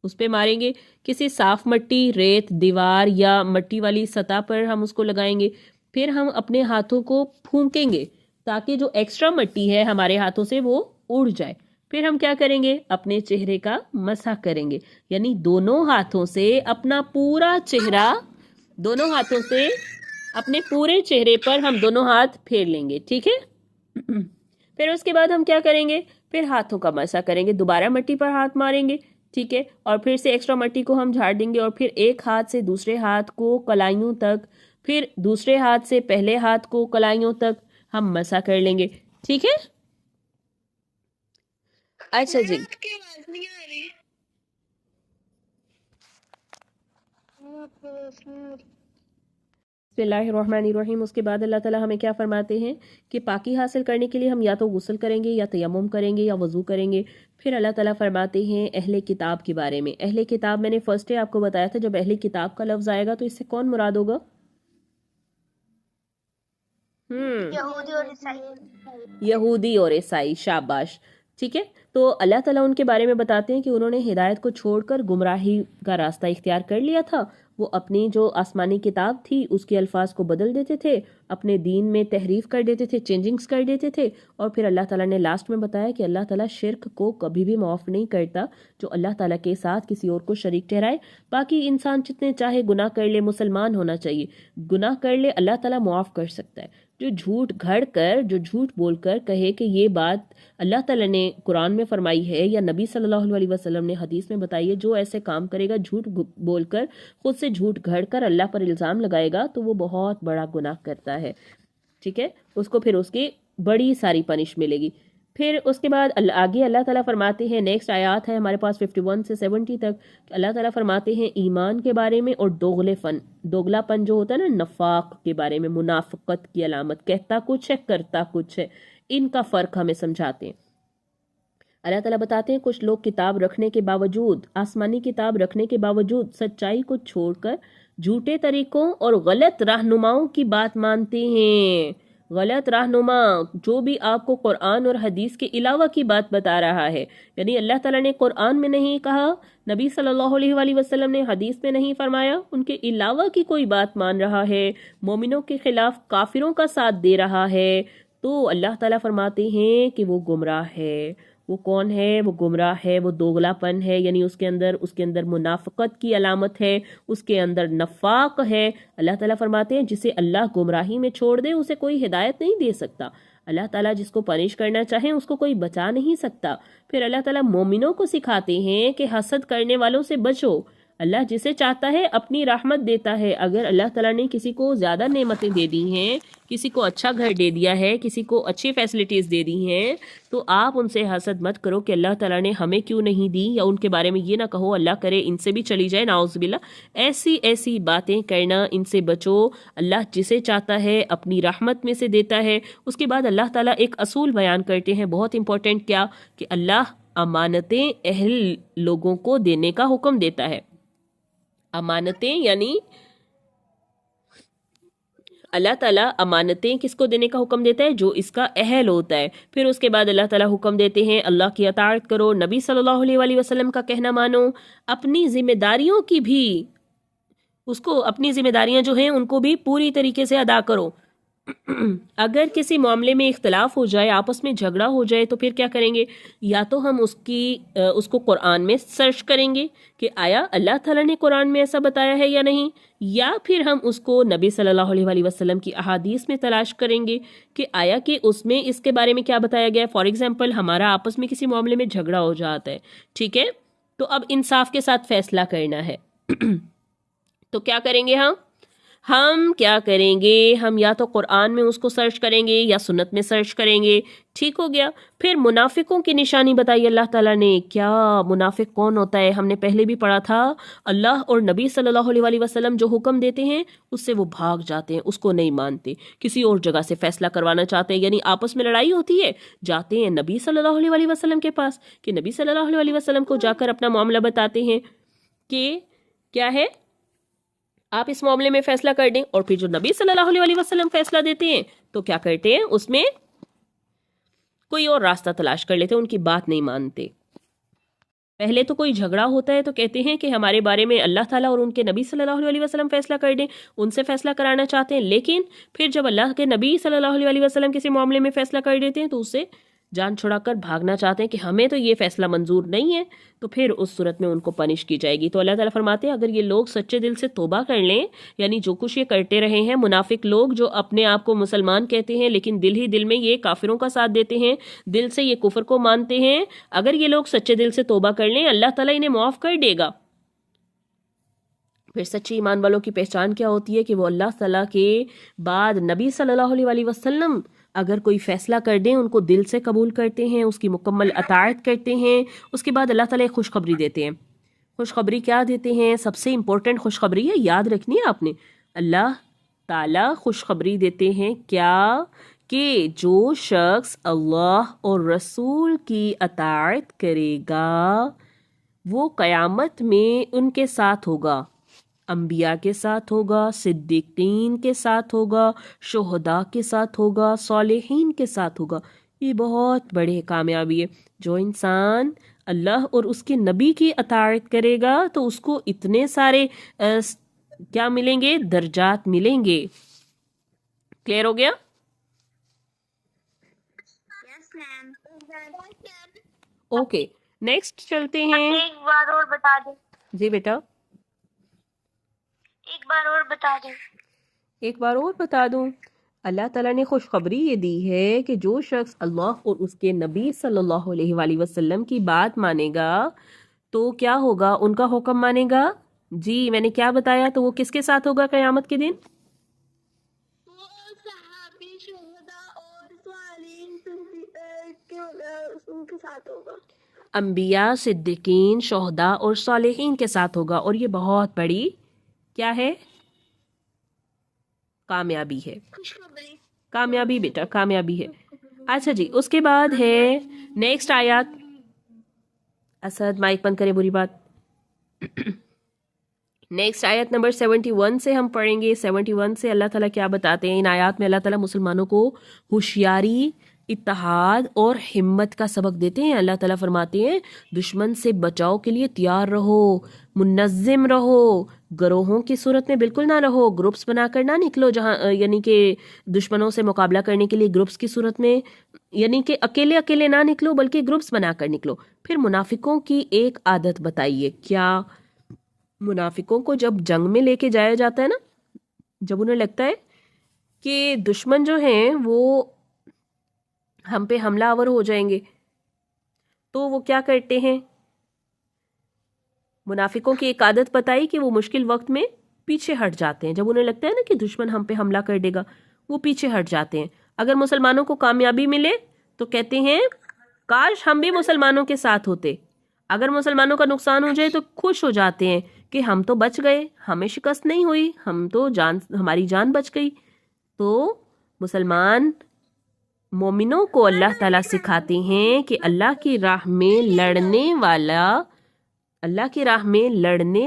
اس پہ ماریں گے. کسی صاف مٹی، ریت، دیوار یا مٹی والی سطح پر ہم اس کو لگائیں گے. پھر ہم اپنے ہاتھوں کو پھونکیں گے تاکہ جو ایکسٹرا مٹی ہے ہمارے ہاتھوں سے وہ اڑ جائے. پھر ہم کیا کریں گے، اپنے چہرے کا مسح کریں گے، یعنی دونوں ہاتھوں سے اپنا پورا چہرہ، دونوں ہاتھوں سے اپنے پورے چہرے پر ہم دونوں ہاتھ پھیر لیں گے ٹھیک ہے. پھر اس کے بعد ہم کیا کریں گے، پھر ہاتھوں کا مسح کریں گے، دوبارہ مٹی پر ہاتھ ماریں گے ٹھیک ہے، اور پھر سے ایکسٹرا مٹی کو ہم جھاڑ دیں گے، اور پھر ایک ہاتھ سے دوسرے ہاتھ کو کلائیوں تک، پھر دوسرے ہاتھ سے پہلے ہاتھ کو کلائیوں تک ہم مسح کر لیں گے ٹھیک ہے. اچھا جی بسم اللہ الرحمن الرحیم. اس کے بعد اللہ تعالیٰ ہمیں کیا فرماتے ہیں کہ پاکی حاصل کرنے کے لیے ہم یا تو غسل کریں گے، یا تیمم کریں گے، یا وضو کریں گے. پھر اللہ تعالیٰ فرماتے ہیں اہل کتاب کے بارے میں. اہل کتاب میں نے فرسٹ ڈے آپ کو بتایا تھا، جب اہل کتاب کا لفظ آئے گا تو اس سے کون مراد ہوگا؟ یہودی اور عیسائی. شاباش ٹھیک ہے. تو اللہ تعالیٰ ان کے بارے میں بتاتے ہیں کہ انہوں نے ہدایت کو چھوڑ کر گمراہی کا راستہ اختیار کر لیا تھا. وہ اپنی جو آسمانی کتاب تھی اس کے الفاظ کو بدل دیتے تھے، اپنے دین میں تحریف کر دیتے تھے، چینجنگز کر دیتے تھے. اور پھر اللہ تعالیٰ نے لاسٹ میں بتایا کہ اللہ تعالیٰ شرک کو کبھی بھی معاف نہیں کرتا، جو اللہ تعالیٰ کے ساتھ کسی اور کو شریک ٹھہرائے. باقی انسان جتنے چاہے گناہ کر لے، مسلمان ہونا چاہیے، گناہ کر لے، اللہ تعالیٰ معاف کر سکتا ہے. جو جھوٹ گھڑ کر، جو جھوٹ بول کر کہے کہ یہ بات اللہ تعالیٰ نے قرآن میں فرمائی ہے یا نبی صلی اللہ علیہ وسلم نے حدیث میں بتائی ہے، جو ایسے کام کرے گا، جھوٹ بول کر، خود سے جھوٹ گھڑ کر اللہ پر الزام لگائے گا، تو وہ بہت بڑا گناہ کرتا ہے ٹھیک ہے. اس کو پھر اس کی بڑی ساری پنش ملے گی. پھر اس کے بعد آگے اللہ تعالیٰ فرماتے ہیں، نیکسٹ آیات ہے ہمارے پاس 51 سے 70 تک. اللہ تعالیٰ فرماتے ہیں ایمان کے بارے میں اور دوغلا پن جو ہوتا ہے نا، نفاق کے بارے میں، منافقت کی علامت، کہتا کچھ ہے کرتا کچھ ہے، ان کا فرق ہمیں سمجھاتے ہیں. اللہ تعالیٰ بتاتے ہیں کچھ لوگ کتاب رکھنے کے باوجود، آسمانی کتاب رکھنے کے باوجود سچائی کو چھوڑ کر جھوٹے طریقوں اور غلط رہنماؤں کی بات مانتے ہیں. غلط رہنما جو بھی آپ کو قرآن اور حدیث کے علاوہ کی بات بتا رہا ہے، یعنی اللہ تعالیٰ نے قرآن میں نہیں کہا، نبی صلی اللہ علیہ وآلہ وسلم نے حدیث میں نہیں فرمایا، ان کے علاوہ کی کوئی بات مان رہا ہے، مومنوں کے خلاف کافروں کا ساتھ دے رہا ہے، تو اللہ تعالیٰ فرماتے ہیں کہ وہ گمراہ ہے، وہ کون ہے؟ وہ گمراہ ہے، وہ دوغلا پن ہے، یعنی اس کے اندر منافقت کی علامت ہے، اس کے اندر نفاق ہے۔ اللہ تعالیٰ فرماتے ہیں جسے اللہ گمراہی میں چھوڑ دے اسے کوئی ہدایت نہیں دے سکتا۔ اللہ تعالیٰ جس کو پنش کرنا چاہے اس کو کوئی بچا نہیں سکتا۔ پھر اللہ تعالیٰ مومنوں کو سکھاتے ہیں کہ حسد کرنے والوں سے بچو۔ اللہ جسے چاہتا ہے اپنی رحمت دیتا ہے۔ اگر اللہ تعالیٰ نے کسی کو زیادہ نعمتیں دے دی ہیں، کسی کو اچھا گھر دے دیا ہے، کسی کو اچھی فیسلٹیز دے دی ہیں، تو آپ ان سے حسد مت کرو کہ اللہ تعالیٰ نے ہمیں کیوں نہیں دی، یا ان کے بارے میں یہ نہ کہو اللہ کرے ان سے بھی چلی جائے، نعوذ باللہ۔ ایسی باتیں کرنا، ان سے بچو۔ اللہ جسے چاہتا ہے اپنی رحمت میں سے دیتا ہے۔ اس کے بعد اللہ تعالیٰ ایک اصول بیان کرتے ہیں بہت امپورٹنٹ، کیا کہ اللہ امانتیں اہل لوگوں کو دینے کا حکم دیتا ہے۔ امانتیں یعنی اللہ تعالیٰ امانتیں کس کو دینے کا حکم دیتا ہے؟ جو اس کا اہل ہوتا ہے۔ پھر اس کے بعد اللہ تعالیٰ حکم دیتے ہیں اللہ کی اطاعت کرو، نبی صلی اللہ علیہ وآلہ وسلم کا کہنا مانو، اپنی ذمہ داریوں کی بھی اپنی ذمہ داریاں جو ہیں ان کو بھی پوری طریقے سے ادا کرو۔ اگر کسی معاملے میں اختلاف ہو جائے، آپس میں جھگڑا ہو جائے، تو پھر کیا کریں گے؟ یا تو ہم اس کو قرآن میں سرچ کریں گے کہ آیا اللہ تعالیٰ نے قرآن میں ایسا بتایا ہے یا نہیں، یا پھر ہم اس کو نبی صلی اللہ علیہ وآلہ وسلم کی احادیث میں تلاش کریں گے کہ آیا کہ اس میں اس کے بارے میں کیا بتایا گیا ہے۔ فار ایگزامپل ہمارا آپس میں کسی معاملے میں جھگڑا ہو جاتا ہے، ٹھیک ہے، تو اب انصاف کے ساتھ فیصلہ کرنا ہے۔ تو کیا کریں گے؟ ہم کیا کریں گے؟ ہم یا تو قرآن میں اس کو سرچ کریں گے یا سنت میں سرچ کریں گے، ٹھیک ہو گیا۔ پھر منافقوں کی نشانی بتائی اللہ تعالیٰ نے، کیا منافق کون ہوتا ہے؟ ہم نے پہلے بھی پڑھا تھا، اللہ اور نبی صلی اللہ علیہ وآلہ وسلم جو حکم دیتے ہیں اس سے وہ بھاگ جاتے ہیں، اس کو نہیں مانتے، کسی اور جگہ سے فیصلہ کروانا چاہتے ہیں، یعنی آپس میں لڑائی ہوتی ہے، جاتے ہیں نبی صلی اللہ علیہ وآلہ وسلم کے پاس کہ نبی صلی اللہ علیہ وآلہ وسلم کو جا کر اپنا معاملہ بتاتے ہیں کہ کیا ہے، آپ اس معاملے میں فیصلہ کر دیں، اور پھر جو نبی صلی اللہ علیہ وسلم فیصلہ دیتے ہیں تو کیا کرتے ہیں، اس میں کوئی اور راستہ تلاش کر لیتے ہیں، ان کی بات نہیں مانتے۔ پہلے تو کوئی جھگڑا ہوتا ہے تو کہتے ہیں کہ ہمارے بارے میں اللہ تعالیٰ اور ان کے نبی صلی اللہ علیہ وسلم فیصلہ کر دیں، ان سے فیصلہ کرانا چاہتے ہیں، لیکن پھر جب اللہ کے نبی صلی اللہ علیہ وسلم کسی معاملے میں فیصلہ کر دیتے ہیں تو اس سے جان چھڑا کر بھاگنا چاہتے ہیں کہ ہمیں تو یہ فیصلہ منظور نہیں ہے، تو پھر اس صورت میں ان کو پنش کی جائے گی۔ تو اللہ تعالیٰ فرماتے ہیں اگر یہ لوگ سچے دل سے توبہ کر لیں، یعنی جو کچھ یہ کرتے رہے ہیں، منافق لوگ جو اپنے آپ کو مسلمان کہتے ہیں لیکن دل ہی دل میں یہ کافروں کا ساتھ دیتے ہیں، دل سے یہ کفر کو مانتے ہیں، اگر یہ لوگ سچے دل سے توبہ کر لیں اللہ تعالیٰ انہیں معاف کر دے گا۔ پھر سچے ایمان والوں کی پہچان کیا ہوتی ہے کہ وہ اللہ تعالیٰ کے بعد نبی صلی اللہ علیہ وسلم اگر کوئی فیصلہ کر دیں ان کو دل سے قبول کرتے ہیں، اس کی مکمل اطاعت کرتے ہیں۔ اس کے بعد اللہ تعالیٰ ایک خوشخبری دیتے ہیں۔ خوشخبری کیا دیتے ہیں؟ سب سے امپورٹنٹ خوشخبری ہے، یاد رکھنی ہے آپ نے، اللہ تعالیٰ خوشخبری دیتے ہیں کیا کہ جو شخص اللہ اور رسول کی اطاعت کرے گا وہ قیامت میں ان کے ساتھ ہوگا، انبیاء کے ساتھ ہوگا، صدیقین کے ساتھ ہوگا، شہداء کے ساتھ ہوگا، صالحین کے ساتھ ہوگا۔ یہ بہت بڑی کامیابی ہے۔ جو انسان اللہ اور اس کے نبی کی اطاعت کرے گا تو اس کو اتنے سارے کیا ملیں گے؟ درجات ملیں گے۔ کلیئر ہو گیا؟ اوکے، نیکسٹ چلتے ہیں۔ ایک بار اور بتا دیں، جی بیٹا، ایک بار اور بتا دیں۔ ایک بار اور بتا دوں، اللہ تعالیٰ نے خوشخبری یہ دی ہے کہ جو شخص اللہ اور اس کے نبی صلی اللہ علیہ وآلہ وسلم کی بات مانے گا تو کیا ہوگا؟ ان کا حکم مانے گا۔ جی میں نے کیا بتایا؟ تو وہ کس کے ساتھ ہوگا قیامت کے دن؟ وہ صحابی، شہداء اور صالحین ان کے ساتھ ہوگا، انبیاء، صدیقین، شہداء اور صالحین کے ساتھ ہوگا، اور یہ بہت بڑی کیا ہے؟ کامیابی ہے۔ خوشخبری، کامیابی بیٹا، کامیابی ہے۔ اچھا جی، اس کے بعد ہے نیکسٹ آیات۔ اسد مائک بند کرے، بری بات۔ نیکسٹ آیت نمبر 71 سے ہم پڑھیں گے۔ 71 سے اللہ تعالیٰ کیا بتاتے ہیں؟ ان آیات میں اللہ تعالیٰ مسلمانوں کو ہوشیاری، اتحاد اور ہمت کا سبق دیتے ہیں۔ اللہ تعالیٰ فرماتے ہیں دشمن سے بچاؤ کے لیے تیار رہو، منظم رہو، گروہوں کی صورت میں بالکل نہ رہو، گروپس بنا کر نہ نکلو، جہاں یعنی کہ دشمنوں سے مقابلہ کرنے کے لیے گروپس کی صورت میں، یعنی کہ اکیلے اکیلے نہ نکلو بلکہ گروپس بنا کر نکلو۔ پھر منافقوں کی ایک عادت بتائیے، کیا منافقوں کو جب جنگ میں لے کے جایا جاتا ہے نا، جب انہیں لگتا ہے کہ دشمن جو ہیں وہ ہم پہ حملہ آور ہو جائیں گے، تو وہ کیا کرتے ہیں؟ منافقوں کی ایک عادت بتائی کہ وہ مشکل وقت میں پیچھے ہٹ جاتے ہیں۔ جب انہیں لگتا ہے نا کہ دشمن ہم پہ حملہ کر دے گا، وہ پیچھے ہٹ جاتے ہیں۔ اگر مسلمانوں کو کامیابی ملے تو کہتے ہیں کاش ہم بھی مسلمانوں کے ساتھ ہوتے، اگر مسلمانوں کا نقصان ہو جائے تو خوش ہو جاتے ہیں کہ ہم تو بچ گئے، ہمیں شکست نہیں ہوئی، ہماری جان بچ گئی۔ تو مسلمان مومنوں کو اللہ تعالیٰ سکھاتے ہیں کہ اللہ کی راہ میں لڑنے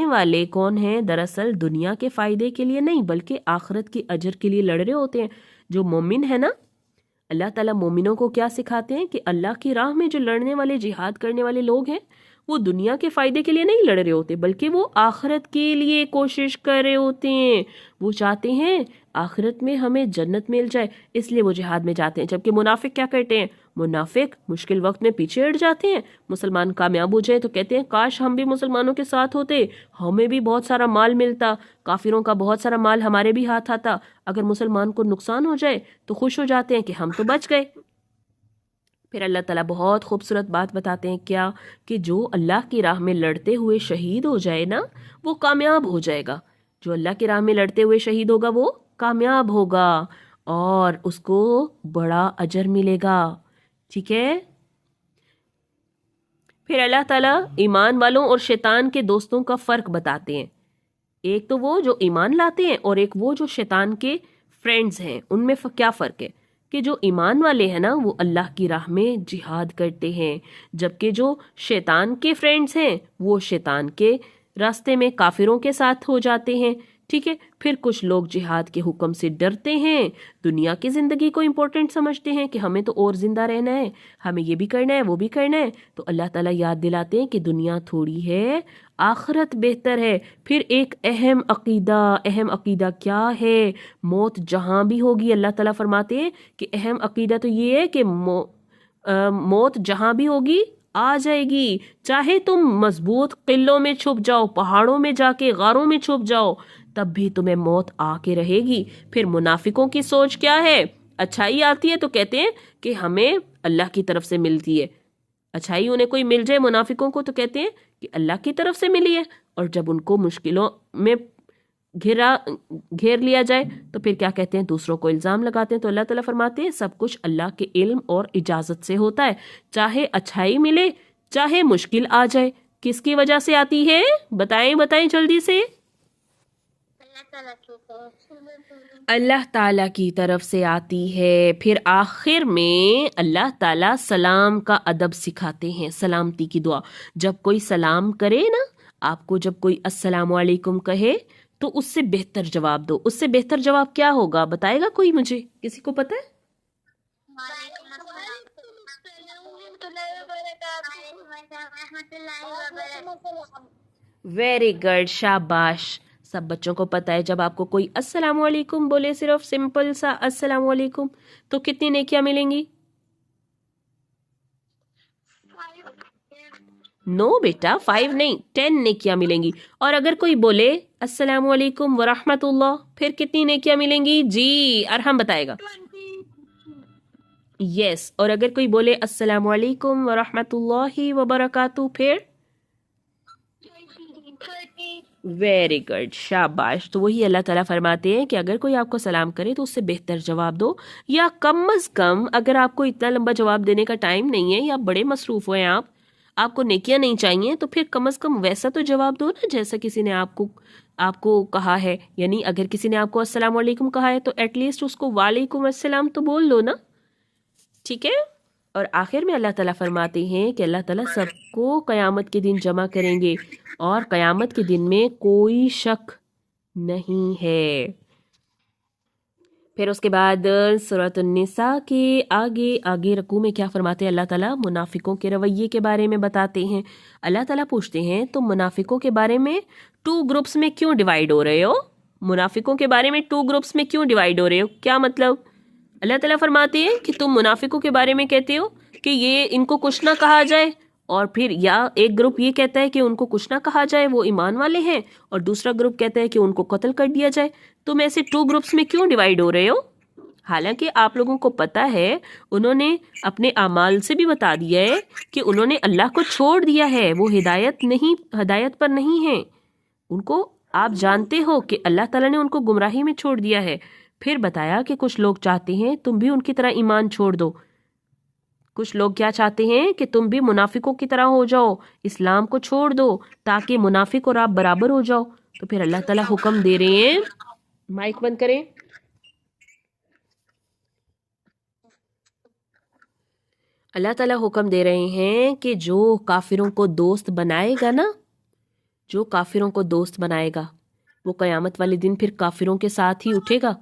والے کون ہیں؟ دراصل دنیا کے فائدے کے لیے نہیں بلکہ آخرت کے اجر کے لیے لڑ رہے ہوتے ہیں۔ جو مومن ہے نا، اللہ تعالیٰ مومنوں کو کیا سکھاتے ہیں کہ اللہ کی راہ میں جو لڑنے والے، جہاد کرنے والے لوگ ہیں، وہ دنیا کے فائدے کے لیے نہیں لڑ رہے ہوتے بلکہ وہ آخرت کے لیے کوشش کر رہے ہوتے ہیں۔ وہ چاہتے ہیں آخرت میں ہمیں جنت مل جائے، اس لیے وہ جہاد میں جاتے ہیں۔ جبکہ منافق کیا کرتے ہیں؟ منافق مشکل وقت میں پیچھے ہٹ جاتے ہیں۔ مسلمان کامیاب ہو جائے تو کہتے ہیں کاش ہم بھی مسلمانوں کے ساتھ ہوتے، ہمیں بھی بہت سارا مال ملتا، کافروں کا بہت سارا مال ہمارے بھی ہاتھ آتا۔ اگر مسلمان کو نقصان ہو جائے تو خوش ہو جاتے ہیں کہ ہم تو بچ گئے۔ پھر اللہ تعالیٰ بہت خوبصورت بات بتاتے ہیں، کیا کہ جو اللہ کی راہ میں لڑتے ہوئے شہید ہو جائے نا، وہ کامیاب ہو جائے گا۔ جو اللہ کی راہ میں لڑتے ہوئے شہید ہوگا وہ کامیاب ہوگا اور اس کو بڑا اجر ملے گا۔ ٹھیک ہے؟ پھر اللہ تعالیٰ ایمان والوں اور شیطان کے دوستوں کا فرق بتاتے ہیں۔ ایک تو وہ جو ایمان لاتے ہیں اور ایک وہ جو شیطان کے فرینڈز ہیں۔ ان میں کیا فرق ہے؟ کہ جو ایمان والے ہیں نا، وہ اللہ کی راہ میں جہاد کرتے ہیں، جبکہ جو شیطان کے فرینڈز ہیں وہ شیطان کے راستے میں کافروں کے ساتھ ہو جاتے ہیں۔ ٹھیک ہے؟ پھر کچھ لوگ جہاد کے حکم سے ڈرتے ہیں، دنیا کی زندگی کو امپورٹنٹ سمجھتے ہیں کہ ہمیں تو اور زندہ رہنا ہے، ہمیں یہ بھی کرنا ہے وہ بھی کرنا ہے۔ تو اللہ تعالیٰ یاد دلاتے ہیں کہ دنیا تھوڑی ہے، آخرت بہتر ہے۔ پھر ایک اہم عقیدہ کیا ہے؟ موت جہاں بھی ہوگی، اللہ تعالیٰ فرماتے ہیں کہ اہم عقیدہ تو یہ ہے کہ موت جہاں بھی ہوگی آ جائے گی، چاہے تم مضبوط قلعوں میں چھپ جاؤ، پہاڑوں میں جا کے غاروں میں چھپ جاؤ، تب بھی تمہیں موت آ کے رہے گی۔ پھر منافقوں کی سوچ کیا ہے؟ اچھائی آتی ہے تو کہتے ہیں کہ ہمیں اللہ کی طرف سے ملتی ہے، اچھائی انہیں کوئی مل جائے منافقوں کو تو کہتے ہیں کہ اللہ کی طرف سے ملی ہے، اور جب ان کو مشکلوں میں گھیر لیا جائے تو پھر کیا کہتے ہیں؟ دوسروں کو الزام لگاتے ہیں۔ تو اللہ تعالیٰ فرماتے ہیں سب کچھ اللہ کے علم اور اجازت سے ہوتا ہے، چاہے اچھائی ملے چاہے مشکل آ جائے۔ کس کی وجہ سے آتی ہے؟ بتائیں جلدی سے۔ اللہ تعالیٰ کی طرف سے آتی ہے۔ پھر آخر میں اللہ تعالیٰ سلام کا ادب سکھاتے ہیں، سلامتی کی دعا۔ جب کوئی سلام کرے نا آپ کو، جب کوئی السلام علیکم کہے تو اس سے بہتر جواب دو۔ اس سے بہتر جواب کیا ہوگا؟ بتائے گا کوئی مجھے؟ کسی کو پتہ ہے؟ ویری گڈ، شاباش، سب بچوں کو پتہ ہے۔ جب آپ کو کوئی السلام علیکم بولے، صرف سمپل سا السلام علیکم، تو کتنی نیکیاں ملیں گی؟ نو بیٹا، 5 نہیں، 10 نیکیاں ملیں گی۔ اور اگر کوئی بولے السلام علیکم ورحمت اللہ، پھر کتنی نیکیاں ملیں گی؟ جی ارحم بتائے گا۔ یس، اور اگر کوئی بولے السلام علیکم ورحمت اللہ وبرکاتہ، پھر ویری گڈ، شاباش۔ تو وہی اللہ تعالیٰ فرماتے ہیں کہ اگر کوئی آپ کو سلام کرے تو اس سے بہتر جواب دو، یا کم از کم اگر آپ کو اتنا لمبا جواب دینے کا ٹائم نہیں ہے یا بڑے مصروف ہوئے آپ کو نیکیاں نہیں چاہیے، تو پھر کم از کم ویسا تو جواب دو نا جیسا کسی نے آپ کو کہا ہے۔ یعنی اگر کسی نے آپ کو السلام علیکم کہا ہے تو ایٹ لیسٹ اس کو وعلیکم السلام تو بول لو نا۔ ٹھیک ہے؟ اور آخر میں اللہ تعالیٰ فرماتے ہیں کہ اللہ تعالیٰ سب کو قیامت کے دن جمع کریں گے، اور قیامت کے دن میں کوئی شک نہیں ہے۔ پھر اس کے بعد سورۃ النساء کے آگے رکوع میں کیا فرماتے ہیں اللہ تعالیٰ؟ منافقوں کے رویے کے بارے میں بتاتے ہیں. اللہ تعالیٰ پوچھتے ہیں تم منافقوں کے بارے میں 2 گروپس میں کیوں ڈیوائیڈ ہو رہے ہو؟ منافقوں کے بارے میں 2 گروپس میں کیوں ڈیوائیڈ ہو رہے ہو؟ کیا مطلب؟ اللہ تعالیٰ فرماتے ہیں کہ تم منافقوں کے بارے میں کہتے ہو کہ یہ ان کو کچھ نہ کہا جائے، اور پھر یا ایک گروپ یہ کہتا ہے کہ ان کو کچھ نہ کہا جائے، وہ ایمان والے ہیں، اور دوسرا گروپ کہتا ہے کہ ان کو قتل کر دیا جائے. تم ایسے 2 گروپس میں کیوں ڈیوائیڈ ہو رہے ہو؟ حالانکہ آپ لوگوں کو پتا ہے انہوں نے اپنے اعمال سے بھی بتا دیا ہے کہ انہوں نے اللہ کو چھوڑ دیا ہے، وہ ہدایت پر نہیں ہیں. ان کو آپ جانتے ہو کہ اللہ تعالیٰ نے ان کو گمراہی میں چھوڑ دیا ہے. پھر بتایا کہ کچھ لوگ چاہتے ہیں تم بھی ان کی طرح ایمان چھوڑ دو. کچھ لوگ کیا چاہتے ہیں کہ تم بھی منافقوں کی طرح ہو جاؤ، اسلام کو چھوڑ دو تاکہ منافق اور آپ برابر ہو جاؤ. تو پھر اللہ تعالیٰ حکم دے رہے ہیں، مائک بند کریں. اللہ تعالیٰ حکم دے رہے ہیں کہ جو کافروں کو دوست بنائے گا نا، جو کافروں کو دوست بنائے گا وہ قیامت والے دن پھر کافروں کے ساتھ ہی اٹھے گا.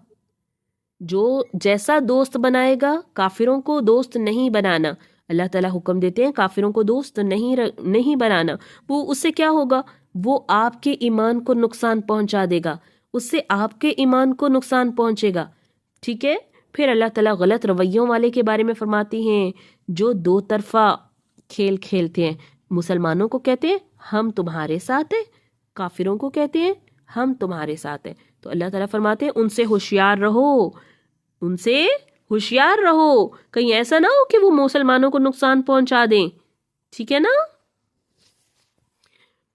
جو جیسا دوست بنائے گا، کافروں کو دوست نہیں بنانا. اللہ تعالیٰ حکم دیتے ہیں کافروں کو دوست نہیں بنانا. وہ اس سے کیا ہوگا؟ وہ آپ کے ایمان کو نقصان پہنچا دے گا، اس سے آپ کے ایمان کو نقصان پہنچے گا. ٹھیک ہے. پھر اللہ تعالیٰ غلط رویوں والے کے بارے میں فرماتے ہیں جو 2 طرفہ کھیل کھیلتے ہیں. مسلمانوں کو کہتے ہیں ہم تمہارے ساتھ ہیں، کافروں کو کہتے ہیں ہم تمہارے ساتھ ہیں. تو اللہ تعالیٰ فرماتے ہیں ان سے ہوشیار رہو، ان سے ہوشیار رہو، کہیں ایسا نہ ہو کہ وہ مسلمانوں کو نقصان پہنچا دیں. ٹھیک ہے نا.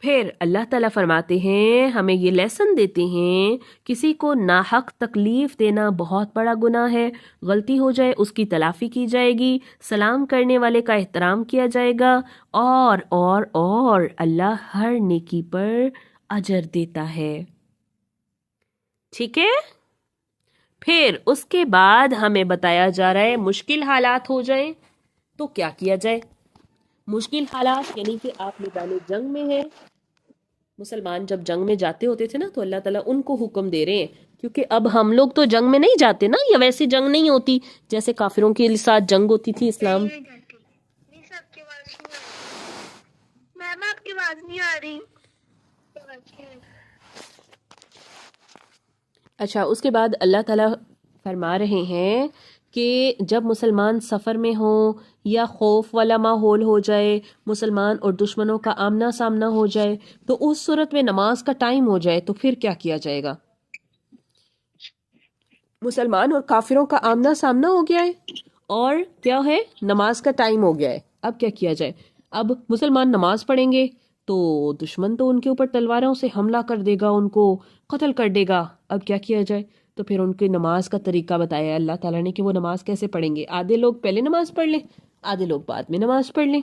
پھر اللہ تعالیٰ فرماتے ہیں ہمیں یہ لیسن دیتے ہیں کسی کو ناحق تکلیف دینا بہت بڑا گناہ ہے. غلطی ہو جائے اس کی تلافی کی جائے گی، سلام کرنے والے کا احترام کیا جائے گا، اور اللہ ہر نیکی پر اجر دیتا ہے. ٹھیک ہے. پھر اس کے بعد ہمیں بتایا جا رہا ہے مشکل حالات ہو جائیں تو کیا کیا جائے. مشکل حالات یعنی کہ آپ میدان جنگ میں ہیں. مسلمان جب جنگ میں جاتے ہوتے تھے نا تو اللہ تعالیٰ ان کو حکم دے رہے ہیں، کیونکہ اب ہم لوگ تو جنگ میں نہیں جاتے نا، یا ویسے جنگ نہیں ہوتی جیسے کافروں کے ساتھ جنگ ہوتی تھی اسلام. میم آپ کی آواز نہیں آ رہی. اچھا. اس کے بعد اللہ تعالیٰ فرما رہے ہیں کہ جب مسلمان سفر میں ہوں یا خوف والا ماحول ہو جائے، مسلمان اور دشمنوں کا آمنا سامنا ہو جائے، تو اس صورت میں نماز کا ٹائم ہو جائے تو پھر کیا کیا جائے گا؟ مسلمان اور کافروں کا آمنا سامنا ہو گیا ہے اور کیا ہے؟ نماز کا ٹائم ہو گیا ہے. اب کیا کیا جائے؟ اب مسلمان نماز پڑھیں گے تو دشمن تو ان کے اوپر تلواروں سے حملہ کر دے گا، ان کو قتل کر دے گا. اب کیا کیا جائے؟ تو پھر ان کی نماز کا طریقہ بتایا اللہ تعالیٰ نے کہ وہ نماز کیسے پڑھیں گے. آدھے لوگ پہلے نماز پڑھ لیں، آدھے لوگ بعد میں نماز پڑھ لیں.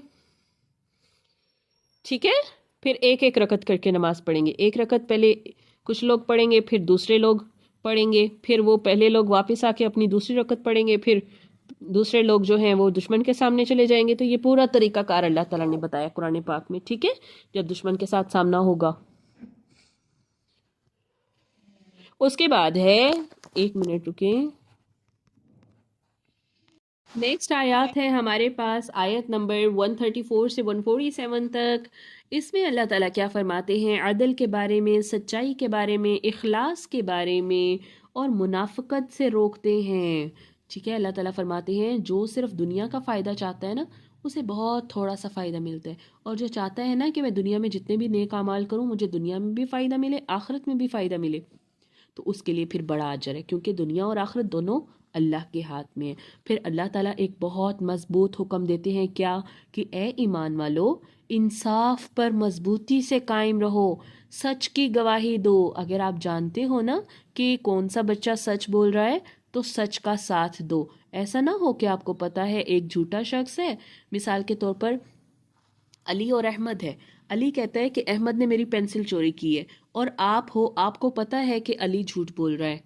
ٹھیک ہے. پھر ایک ایک رکعت کر کے نماز پڑھیں گے. ایک رکعت پہلے کچھ لوگ پڑھیں گے، پھر دوسرے لوگ پڑھیں گے، پھر وہ پہلے لوگ واپس آ کے اپنی دوسری رکعت پڑھیں گے، پھر دوسرے لوگ جو ہیں وہ دشمن کے سامنے چلے جائیں گے. تو یہ پورا طریقہ کار اللہ تعالیٰ نے بتایا قرآن پاک میں. ٹھیک ہے. جب دشمن کے ساتھ سامنا ہوگا. اس کے بعد ہے، 1 منٹ رکیں، نیکسٹ آیات ہے ہمارے پاس آیت نمبر 134 سے 147 تک. اس میں اللہ تعالیٰ کیا فرماتے ہیں؟ عدل کے بارے میں، سچائی کے بارے میں، اخلاص کے بارے میں، اور منافقت سے روکتے ہیں. ٹھیک ہے. اللہ تعالیٰ فرماتے ہیں جو صرف دنیا کا فائدہ چاہتا ہے نا اسے بہت تھوڑا سا فائدہ ملتا ہے، اور جو چاہتا ہے نا کہ میں دنیا میں جتنے بھی نیک اعمال کروں مجھے دنیا میں بھی فائدہ ملے، آخرت میں بھی فائدہ ملے، تو اس کے لیے پھر بڑا اجر ہے، کیونکہ دنیا اور آخرت دونوں اللہ کے ہاتھ میں ہے. پھر اللہ تعالیٰ ایک بہت مضبوط حکم دیتے ہیں، کیا؟ کہ اے ایمان والو انصاف پر مضبوطی سے قائم رہو، سچ کی گواہی دو. اگر آپ جانتے ہو نا کہ کون سا بچہ سچ بول رہا ہے تو سچ کا ساتھ دو. ایسا نہ ہو کہ آپ کو پتا ہے ایک جھوٹا شخص ہے، مثال کے طور پر علی اور احمد ہے. علی کہتا ہے کہ احمد نے میری پینسل چوری کی ہے، اور آپ کو پتا ہے کہ علی جھوٹ بول رہا ہے،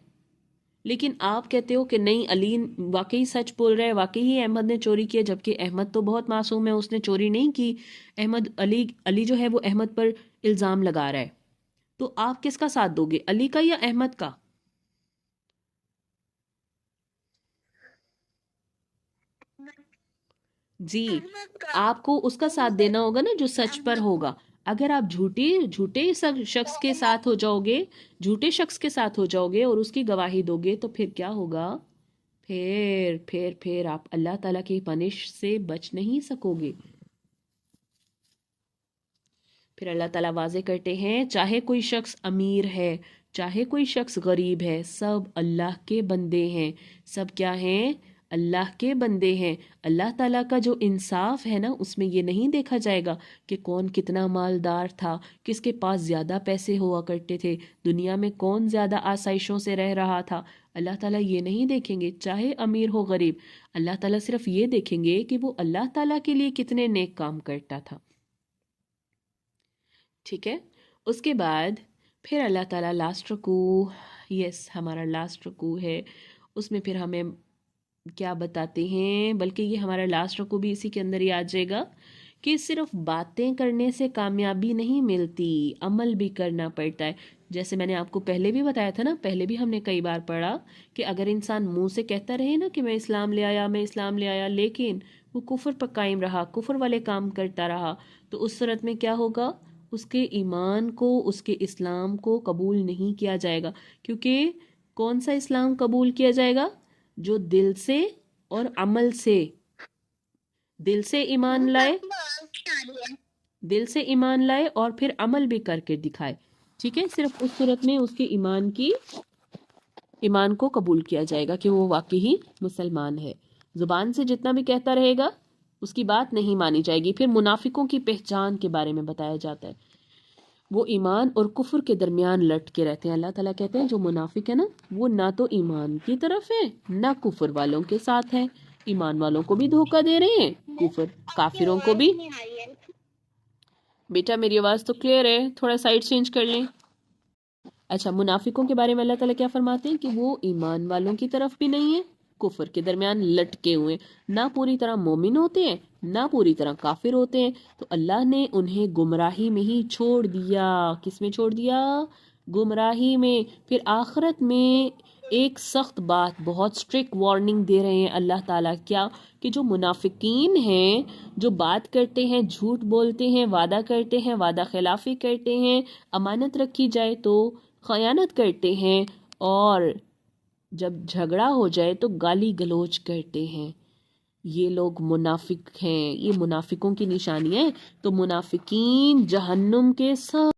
لیکن آپ کہتے ہو کہ نہیں علی واقعی سچ بول رہا ہے، واقعی ہی احمد نے چوری کی ہے، جبکہ احمد تو بہت معصوم ہے، اس نے چوری نہیں کی. علی جو ہے وہ احمد پر الزام لگا رہا ہے. تو آپ کس کا ساتھ دو گے، علی کا یا احمد کا؟ جی آپ کو اس کا ساتھ دینا ہوگا نا جو سچ پر ہوگا. اگر آپ جھوٹے شخص کے ساتھ ہو جاؤ گے، جھوٹے شخص کے ساتھ ہو جاؤ گے اور اس کی گواہی دو گے تو پھر کیا ہوگا؟ پھر آپ اللہ تعالیٰ کی پنش سے بچ نہیں سکو گے. پھر اللہ تعالیٰ واضح کرتے ہیں چاہے کوئی شخص امیر ہے چاہے کوئی شخص غریب ہے، سب اللہ کے بندے ہیں. سب کیا ہیں؟ اللہ کے بندے ہیں. اللہ تعالیٰ کا جو انصاف ہے نا اس میں یہ نہیں دیکھا جائے گا کہ کون کتنا مالدار تھا، کس کے پاس زیادہ پیسے ہوا کرتے تھے، دنیا میں کون زیادہ آسائشوں سے رہ رہا تھا. اللہ تعالیٰ یہ نہیں دیکھیں گے چاہے امیر ہو غریب. اللہ تعالیٰ صرف یہ دیکھیں گے کہ وہ اللہ تعالیٰ کے لیے کتنے نیک کام کرتا تھا. ٹھیک ہے. اس کے بعد پھر اللہ تعالیٰ لاسٹ رکوع، ہمارا لاسٹ رکوع ہے، اس میں پھر ہمیں کیا بتاتے ہیں، بلکہ یہ ہمارا لاسٹ رکوع بھی اسی کے اندر ہی آ جائے گا کہ صرف باتیں کرنے سے کامیابی نہیں ملتی، عمل بھی کرنا پڑتا ہے. جیسے میں نے آپ کو پہلے بھی بتایا تھا نا، پہلے بھی ہم نے کئی بار پڑھا کہ اگر انسان منہ سے کہتا رہے نا کہ میں اسلام لے آیا لیکن وہ کفر پر قائم رہا، کفر والے کام کرتا رہا، تو اس صورت میں کیا ہوگا؟ اس کے ایمان کو، اس کے اسلام کو قبول نہیں کیا جائے گا. کیونکہ کون سا اسلام قبول کیا جائے گا؟ جو دل سے اور عمل سے، دل سے ایمان لائے اور پھر عمل بھی کر کے دکھائے. ٹھیک ہے. صرف اس صورت میں اس کے ایمان کو قبول کیا جائے گا کہ وہ واقعی مسلمان ہے. زبان سے جتنا بھی کہتا رہے گا اس کی بات نہیں مانی جائے گی. پھر منافقوں کی پہچان کے بارے میں بتایا جاتا ہے، وہ ایمان اور کفر کے درمیان لٹ کے رہتے ہیں. اللہ تعالیٰ کہتے ہیں جو منافق ہے نا وہ نہ تو ایمان کی طرف ہے نہ کفر والوں کے ساتھ ہے. ایمان والوں کو بھی دھوکہ دے رہے ہیں، کافروں کو بھی. بیٹا میری آواز تو کلیئر ہے؟ تھوڑا سائڈ چینج کر لیں. اچھا، منافقوں کے بارے میں اللہ تعالیٰ کیا فرماتے ہیں کہ وہ ایمان والوں کی طرف بھی نہیں ہے، کفر کے درمیان لٹکے ہوئے، نہ پوری طرح مومن ہوتے ہیں نہ پوری طرح کافر ہوتے ہیں. تو اللہ نے انہیں گمراہی میں ہی چھوڑ دیا. کس میں چھوڑ دیا؟ گمراہی میں. پھر آخرت میں ایک سخت بات، بہت سٹرکٹ وارننگ دے رہے ہیں اللہ تعالیٰ. کیا؟ کہ جو منافقین ہیں، جو بات کرتے ہیں، جھوٹ بولتے ہیں، وعدہ کرتے ہیں، وعدہ خلافی کرتے ہیں، امانت رکھی جائے تو خیانت کرتے ہیں، اور جب جھگڑا ہو جائے تو گالی گلوچ کرتے ہیں. یہ لوگ منافق ہیں، یہ منافقوں کی نشانیاں ہیں. تو منافقین جہنم کے سب